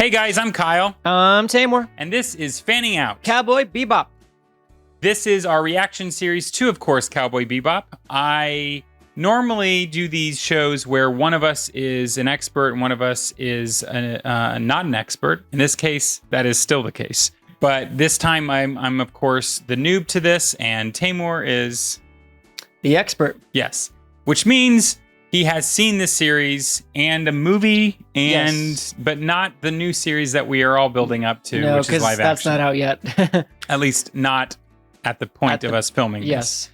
Hey guys, I'm Kyle. I'm TAYMOUR. And this is Fanning Out. Cowboy Bebop. This is our reaction series to, of course, Cowboy Bebop. I normally do these shows where one of us is an expert and one of us is not an expert. In this case, that is still the case. But this time, I'm of course, the noob to this, and TAYMOUR is... the expert. Yes. Which means he has seen this series and a movie, but not the new series that we are all building up to, which is live action. That's not out yet. At least not at the point of us filming this.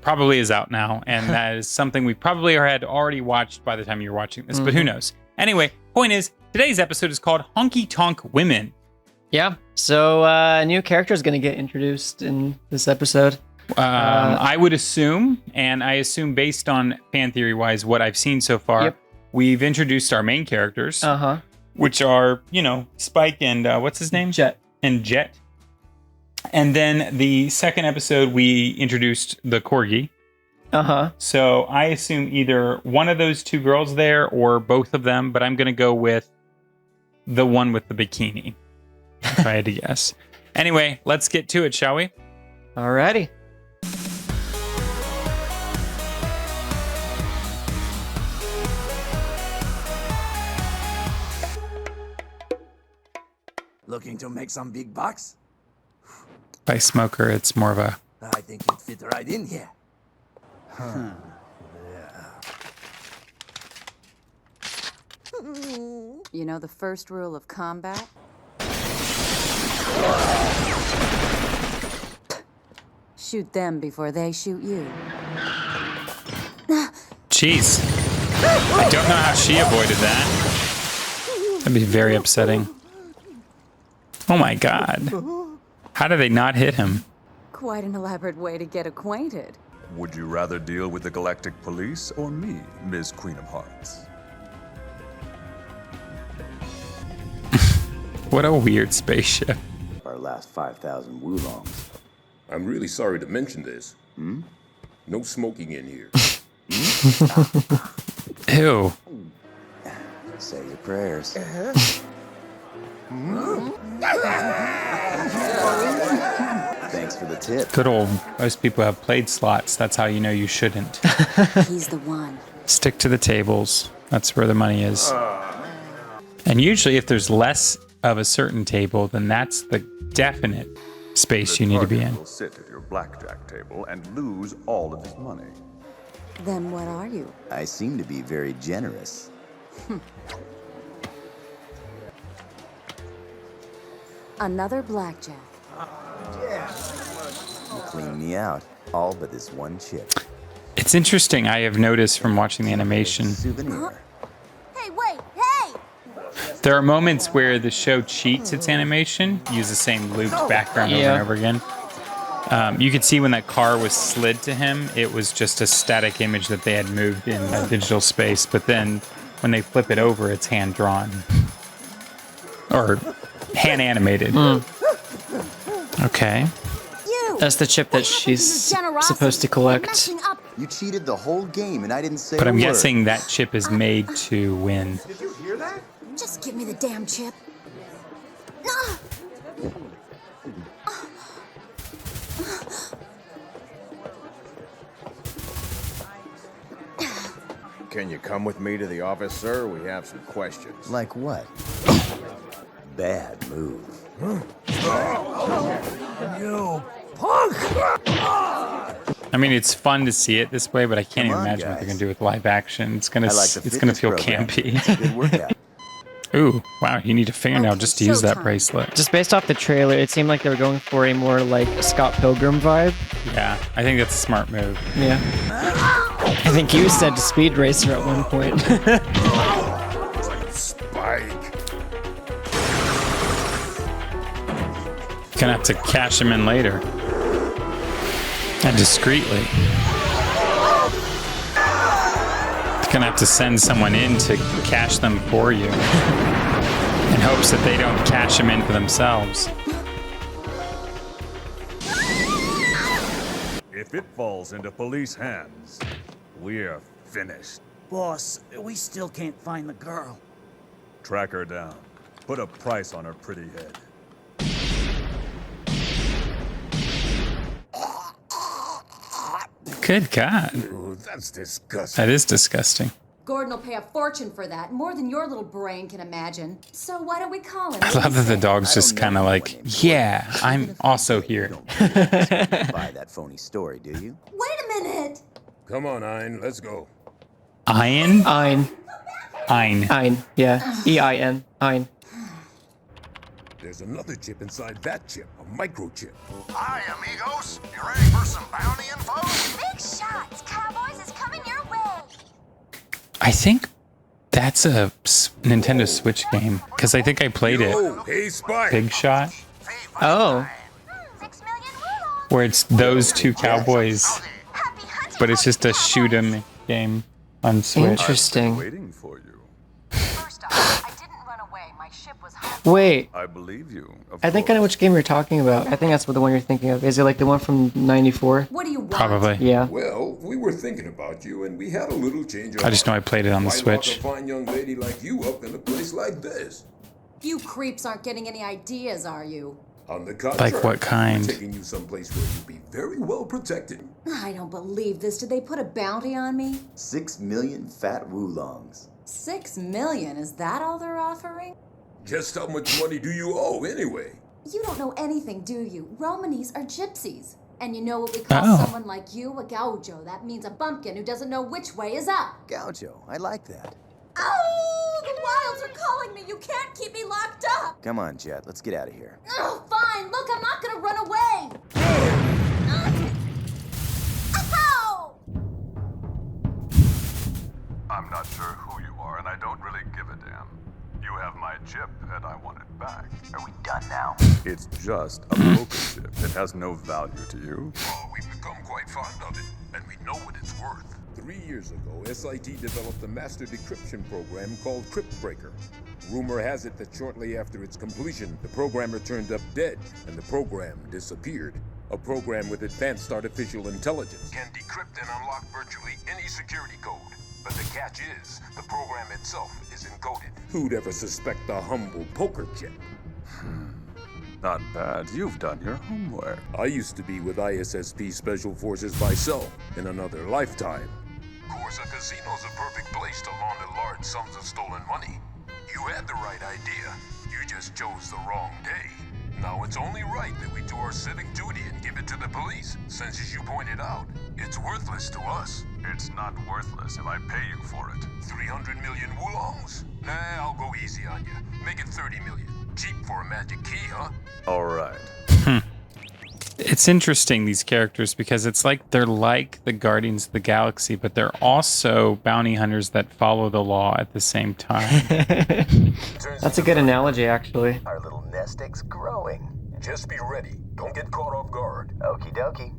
Probably is out now, and that is something we probably had already watched by the time you're watching this, but who knows? Anyway, point is, today's episode is called Honky Tonk Women. Yeah, so a new character is going to get introduced in this episode. I would assume, and I assume based on fan theory-wise what I've seen so far, we've introduced our main characters, which are, you know, Spike and what's his name? Jet. And Jet. And then the second episode, we introduced the Corgi. So I assume either one of those two girls there or both of them, but I'm going to go with the one with the bikini, if I had to guess. Anyway, let's get to it, shall we? Alrighty. Looking to make some big bucks? By smoker, it's more of a... I think you'd fit right in here. You know the first rule of combat? Shoot them before they shoot you. Jeez. I don't know how she avoided that. That'd be very upsetting. Oh my god. How did they not hit him? Quite an elaborate way to get acquainted. Would you rather deal with the Galactic Police or me, Ms. Queen of Hearts? What a weird spaceship. Our last 5,000 wulongs. I'm really sorry to mention this. No smoking in here. Ew. Say your prayers. Thanks for the tip. Good old, most people have played slots. That's how you know you shouldn't. He's the one. Stick to the tables. That's where the money is. And usually if there's less of a certain table, then that's the definite space you need to be in. Will sit at your blackjack table and lose all of his money. Then what are you? I seem to be very generous. Another blackjack. You clean me out, all but this one chip. It's interesting, I have noticed from watching the animation. Souvenir. Hey, wait! Hey! There are moments where the show cheats its animation, use the same looped background over and over again. You could see when that car was slid to him, it was just a static image that they had moved in digital space, but then when they flip it over, it's hand-drawn. Or hand-animated. Okay. That's the chip that she's supposed to collect. You cheated the whole game and I didn't say But a I'm word. guessing that chip is made to win. Did you hear that? Just give me the damn chip. Can you come with me to the office, sir? We have some questions. Like what? Bad move. You punk! I mean, it's fun to see it this way, but I can't even Come on, imagine what they're guys. gonna do with live action. It's gonna, I like the it's gonna fitness feel program. campy. It's a good workout. Ooh, wow! You need a fingernail Okay, just to use that showtime. bracelet. Just based off the trailer, it seemed like they were going for a more like Scott Pilgrim vibe. Yeah, I think that's a smart move. Yeah. I think you said Speed Racer at one point. Spike! Gonna have to cash him in later. And discreetly. Gonna have to send someone in to cash them for you. In hopes that they don't cash them in for themselves. If it falls into police hands, we're finished. Boss, we still can't find the girl. Track her down. Put a price on her pretty head. Good God. Ooh, that's disgusting. That is disgusting. Gordon will pay a fortune for that, more than your little brain can imagine. So why don't we call him? I love that the dog's just kind of like, yeah, I'm also here. Buy that phony story, do you? Wait a minute! Come on, Ein, let's go. Ein? Ein. Ein. Ein. Yeah. E-I-N. Ein. There's another chip inside that chip, a microchip. Hi, amigos. You ready for some bounty info? Big shots! Cowboys is coming your way! I think that's a Nintendo Switch game, because I think I played it. Oh, hey, Spy. Big Shot, Oh. 6 million woo-longs! where it's those two cowboys, Happy hunting, but it's just a cowboys. shoot 'em game on Switch. Interesting. Waiting for you. First off, I didn't run away. My ship was hot. Wait. I believe you. Of I think I know course. which game you're talking about. I think that's the one you're thinking of. Is it like the one from '94? What do you want? Probably. Yeah. Well, we were thinking about you, and we had a little change of I just know I heart. played it on the Why lock Switch. a fine young lady like you up in a place like this? You creeps aren't getting any ideas, are you? On the contrary, Like what kind? we're taking you someplace where you'll be very well protected. I don't believe this. Did they put a bounty on me? 6 million fat woolongs. 6 million? Is that all they're offering? Just how much money do you owe, anyway? You don't know anything, do you? Romanis are gypsies. And you know what we call Oh. someone like you? A gaucho. That means a bumpkin who doesn't know which way is up. Gaucho, I like that. Oh, the wilds are calling me. You can't keep me locked up. Come on, Jet, let's get out of here. Oh, fine. Look, I'm not gonna run away. Ow! I'm not sure who you are, and I don't really give a damn. You have my chip, and I want it back. Are we done now? It's just a poker chip. It has no value to you. Oh, we've become quite fond of it, and we know what it's worth. 3 years ago, SIT developed a master decryption program called Cryptbreaker. Rumor has it that shortly after its completion, the programmer turned up dead, and the program disappeared. A program with advanced artificial intelligence can decrypt and unlock virtually any security code. But the catch is, the program itself is encoded. Who'd ever suspect a humble poker chip? Not bad. You've done your homework. I used to be with ISSP Special Forces myself in another lifetime. Of course, a casino's a perfect place to launder large sums of stolen money. You had the right idea. You just chose the wrong day. Now it's only right that we do our civic duty and give it to the police, since as you pointed out, it's worthless to us. It's not worthless if I pay you for it. 300 million woolongs? Nah, I'll go easy on you. Make it 30 million. Cheap for a magic key, huh? All right. It's interesting, these characters, because it's like they're like the Guardians of the Galaxy, but they're also bounty hunters that follow the law at the same time. That's a good analogy, actually. Our little nest egg's growing. Just be ready. Don't get caught off guard. Okie dokie.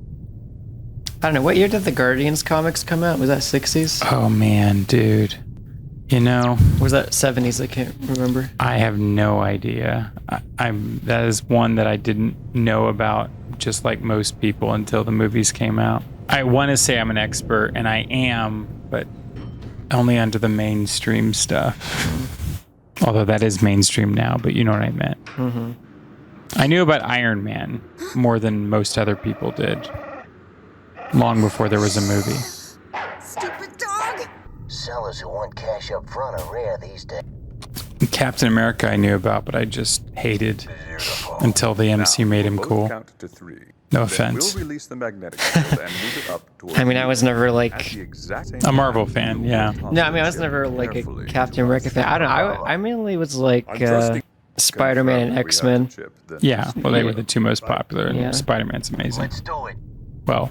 I don't know. What year did the Guardians comics come out? Was that 60s? Oh man, dude. You know, Or was that 70s? I can't remember. I have no idea. That is one that I didn't know about, just like most people, until the movies came out. I want to say I'm an expert, and I am, but only under the mainstream stuff. Although that is mainstream now, but you know what I meant. Mm-hmm. I knew about Iron Man more than most other people did, long before there was a movie. Stupid dog! Sellers who want cash up front are rare these days. Captain America I knew about, but I just hated until the MC made him Both cool. Count to 3. No Then offense. We'll release the magnetic field and move it up toward I mean, I you. was never At like. the exact same A Marvel time, fan, you yeah. will toss No, I mean, I the was chip never like a carefully Captain to America us. fan. I don't know. I mainly was like I'm trusting. Spider-Man and Confirm we have X-Men. the chip, then Yeah, well, they were the two most popular, and Yeah. Spider-Man's amazing. Let's do it. Well,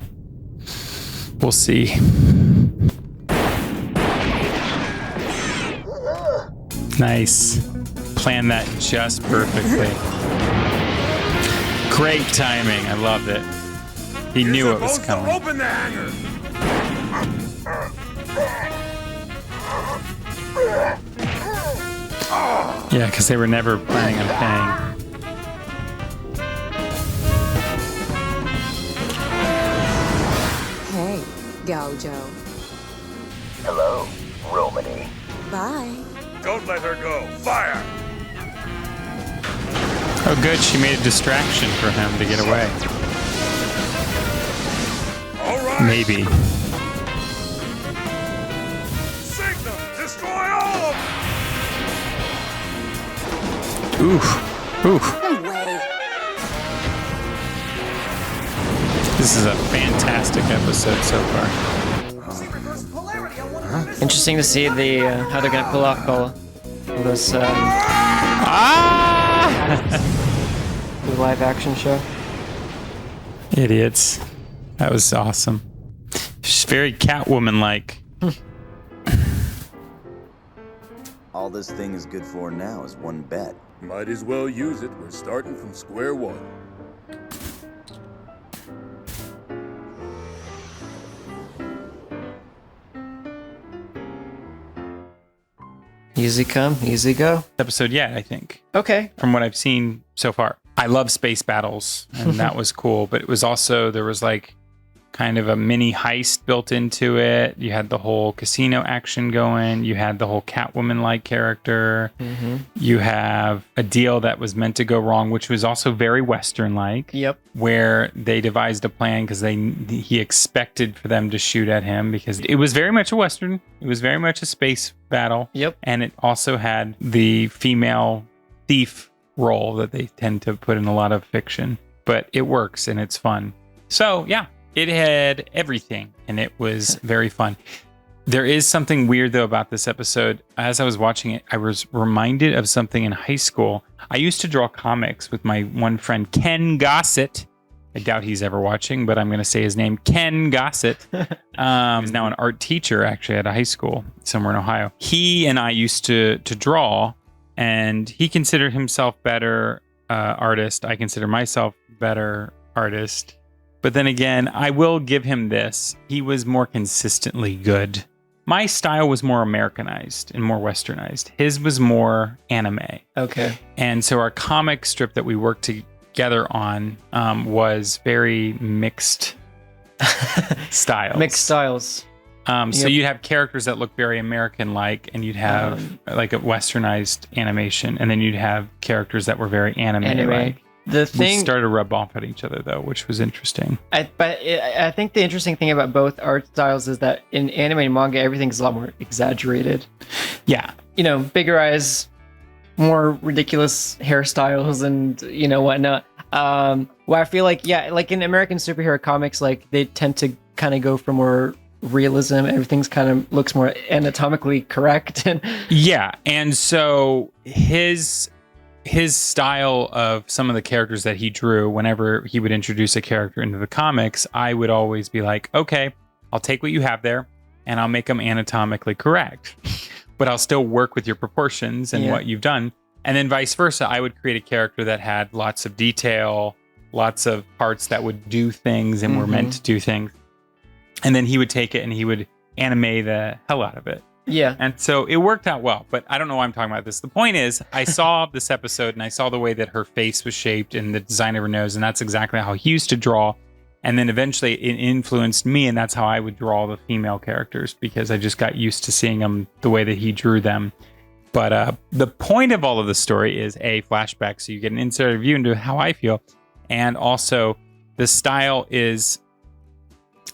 we'll see. Nice. Planned that just perfectly. Great timing. I loved it. He knew it was coming. Open the hangar. Yeah, because they were never planning on paying. Hey, Gaucho. Hello, Romany. Bye. Don't let her go. Fire! Oh, good. She made a distraction for him to get away. All right. Maybe. Sing them. Destroy all of them. Oof. Oof. No way. This is a fantastic episode so far. Interesting to see the how they're gonna pull off all this the live action show. Idiots. That was awesome. She's very Catwoman-like. All this thing is good for now is one bet. Might as well use it. We're starting from square one. Easy come, easy go. Episode yet, I think. Okay. From what I've seen so far. I love space battles, and that was cool. But it was also, there was like kind of a mini heist built into it. You had the whole casino action going. You had the whole Catwoman-like character. Mm-hmm. You have a deal that was meant to go wrong, which was also very Western-like. Yep. Where they devised a plan because he expected for them to shoot at him because it was very much a Western. It was very much a space battle. Yep. And it also had the female thief role that they tend to put in a lot of fiction. But it works and it's fun. So, yeah. It had everything, and it was very fun. There is something weird, though, about this episode. As I was watching it, I was reminded of something in high school. I used to draw comics with my one friend, Ken Gossett. I doubt he's ever watching, but I'm going to say his name, Ken Gossett. He's now an art teacher, actually, at a high school somewhere in Ohio. He and I used to draw, and he considered himself better artist. I consider myself better artist. But then again, I will give him this. He was more consistently good. My style was more Americanized and more Westernized. His was more anime. Okay. And so our comic strip that we worked together on was very mixed styles. Mixed styles. So you'd have characters that look very American-like, and you'd have like a Westernized animation, and then you'd have characters that were very anime-like. The thing we started to rub off at each other, though, which was interesting. I think the interesting thing about both art styles is that in anime and manga, everything's a lot more exaggerated. Yeah. You know, bigger eyes, more ridiculous hairstyles, and whatnot. Where I feel like, like in American superhero comics, like they tend to kind of go for more realism. Everything's kind of looks more anatomically correct. Yeah, and so his style of some of the characters that he drew, whenever he would introduce a character into the comics, I would always be like, okay, I'll take what you have there and I'll make them anatomically correct, but I'll still work with your proportions and what you've done. And then vice versa, I would create a character that had lots of detail, lots of parts that would do things and were meant to do things. And then he would take it and he would anime the hell out of it. Yeah. And so it worked out well, but I don't know why I'm talking about this. The point is, I saw this episode and I saw the way that her face was shaped and the design of her nose, and that's exactly how he used to draw. And then eventually it influenced me, and that's how I would draw the female characters because I just got used to seeing them the way that he drew them. But the point of all of the story is a flashback, so you get an insider view into how I feel. And also, the style is,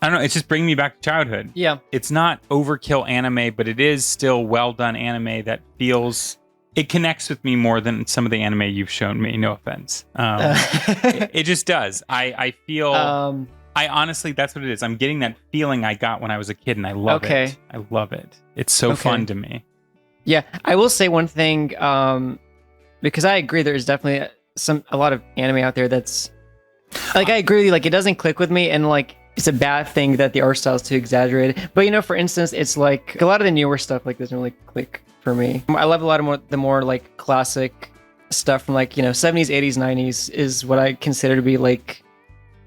I don't know, it's just bringing me back to childhood. Yeah. It's not overkill anime, but it is still well done anime that feels, it connects with me more than some of the anime you've shown me. No offense. It just does. I feel, I honestly, that's what it is. I'm getting that feeling I got when I was a kid, and I love it. I love it. It's so fun to me. Yeah. I will say one thing, because I agree there's definitely a lot of anime out there that's, like, I agree with you, like, it doesn't click with me, and like, it's a bad thing that the art style is too exaggerated. But for instance, it's like a lot of the newer stuff like doesn't really click for me. I love a lot of the more like classic stuff from like 70s, 80s, 90s is what I consider to be like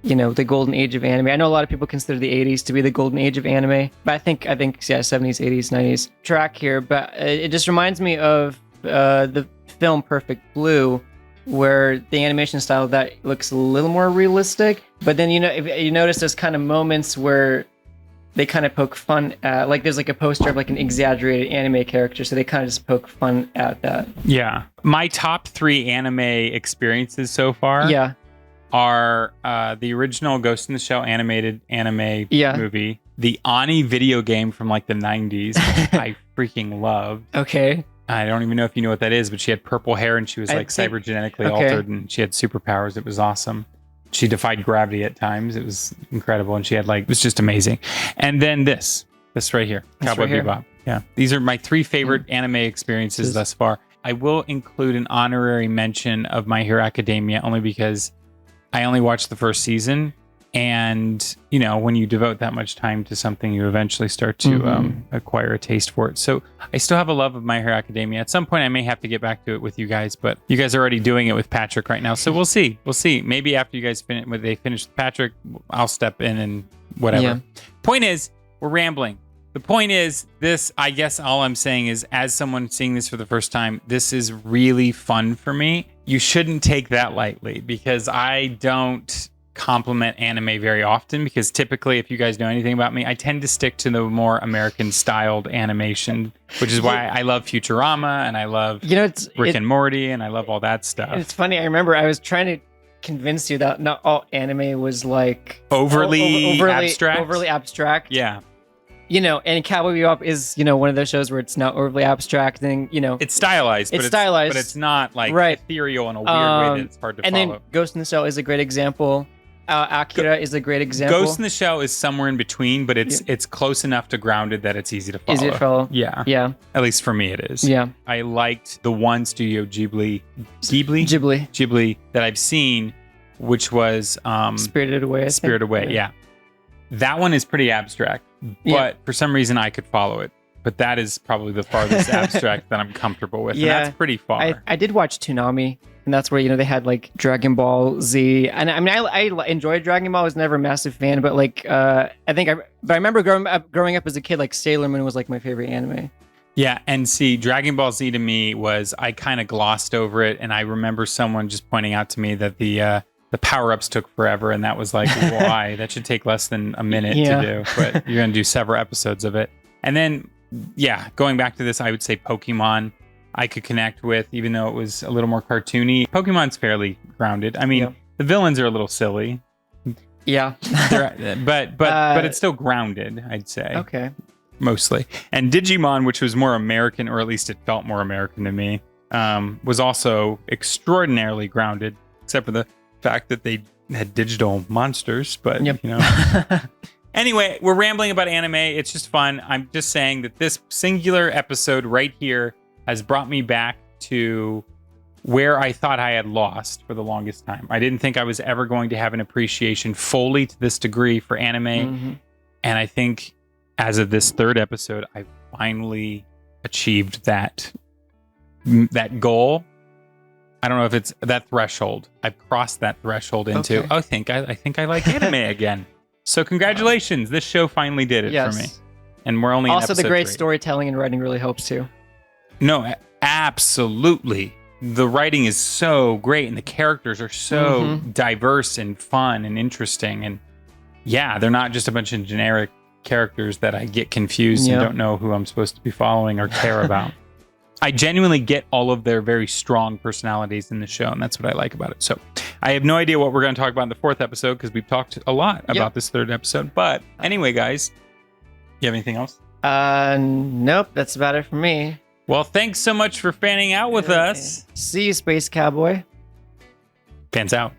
the golden age of anime. I know a lot of people consider the 80s to be the golden age of anime, but I think 70s, 80s, 90s track here. But it just reminds me of the film Perfect Blue, where the animation style that looks a little more realistic, but then if you notice there's kind of moments where they kind of poke fun at, like there's like a poster of like an exaggerated anime character, so they kind of just poke fun at that. Yeah. My top 3 anime experiences so far are the original Ghost in the Shell animated anime movie, the Ani video game from like the 90s, which I freaking loved. Okay. I don't even know if you know what that is, but she had purple hair and she was like cybergenetically altered and she had superpowers. It was awesome. She defied gravity at times. It was incredible. And she had it was just amazing. And then this right here, Cowboy Bebop. Yeah. These are my 3 favorite anime experiences thus far. I will include an honorary mention of My Hero Academia only because I only watched the first season. And, you know, when you devote that much time to something, you eventually start to acquire a taste for it. So I still have a love of My Hero Academia. At some point, I may have to get back to it with you guys, but you guys are already doing it with Patrick right now. So we'll see. We'll see. Maybe after you guys finish, when they finish with Patrick, I'll step in and whatever. Yeah. Point is, we're rambling. The point is, this, I guess all I'm saying is, as someone seeing this for the first time, this is really fun for me. You shouldn't take that lightly because I don't compliment anime very often because typically, if you guys know anything about me, I tend to stick to the more American styled animation, which is why I love Futurama and I love Rick and Morty and I love all that stuff. It's funny. I remember I was trying to convince you that not all anime was like overly abstract. Yeah. You know, and Cowboy Bebop is, you know, one of those shows where it's not overly abstract and, you know, it's stylized. But it's not like ethereal in a weird way that it's hard to follow. And then Ghost in the Shell is a great example. Akira is a great example. Ghost in the Shell is somewhere in between, but it's close enough to Grounded that it's easy to follow. Easy to follow. Yeah. Yeah. At least for me, it is. Yeah. I liked the one Studio Ghibli that I've seen, which was Spirited Away. Spirited Away. Yeah. That one is pretty abstract, but for some reason I could follow it. But that is probably the farthest abstract that I'm comfortable with. Yeah. And that's pretty far. I did watch Toonami. And that's where, you know, they had like Dragon Ball Z. And I mean, I enjoyed Dragon Ball. I was never a massive fan, but like, I remember growing up as a kid, like Sailor Moon was like my favorite anime. Yeah. And see, Dragon Ball Z to me was, I kind of glossed over it. And I remember someone just pointing out to me that the power-ups took forever. And that was like, why? That should take less than a minute to do. But you're going to do several episodes of it. And then, going back to this, I would say Pokemon. I could connect with, even though it was a little more cartoony. Pokemon's fairly grounded. I mean, the villains are a little silly. Yeah. but it's still grounded, I'd say. Okay. Mostly. And Digimon, which was more American, or at least it felt more American to me, was also extraordinarily grounded, except for the fact that they had digital monsters. But, you know. Anyway, we're rambling about anime. It's just fun. I'm just saying that this singular episode right here has brought me back to where I thought I had lost for the longest time. I didn't think I was ever going to have an appreciation fully to this degree for anime. And I think as of this 3rd episode, I finally achieved that goal. I don't know if it's that threshold. I've crossed that threshold into, I think I like anime again. So congratulations. This show finally did it for me. And we're only also in episode the great 3. Storytelling and writing really helps too. No, absolutely. The writing is so great and the characters are so diverse and fun and interesting. And they're not just a bunch of generic characters that I get confused and don't know who I'm supposed to be following or care about. I genuinely get all of their very strong personalities in the show, and that's what I like about it. So I have no idea what we're going to talk about in the 4th episode because we've talked a lot about this 3rd episode. But anyway, guys, you have anything else? Nope, that's about it for me. Well, thanks so much for fanning out with us. See you, Space Cowboy. Fans out.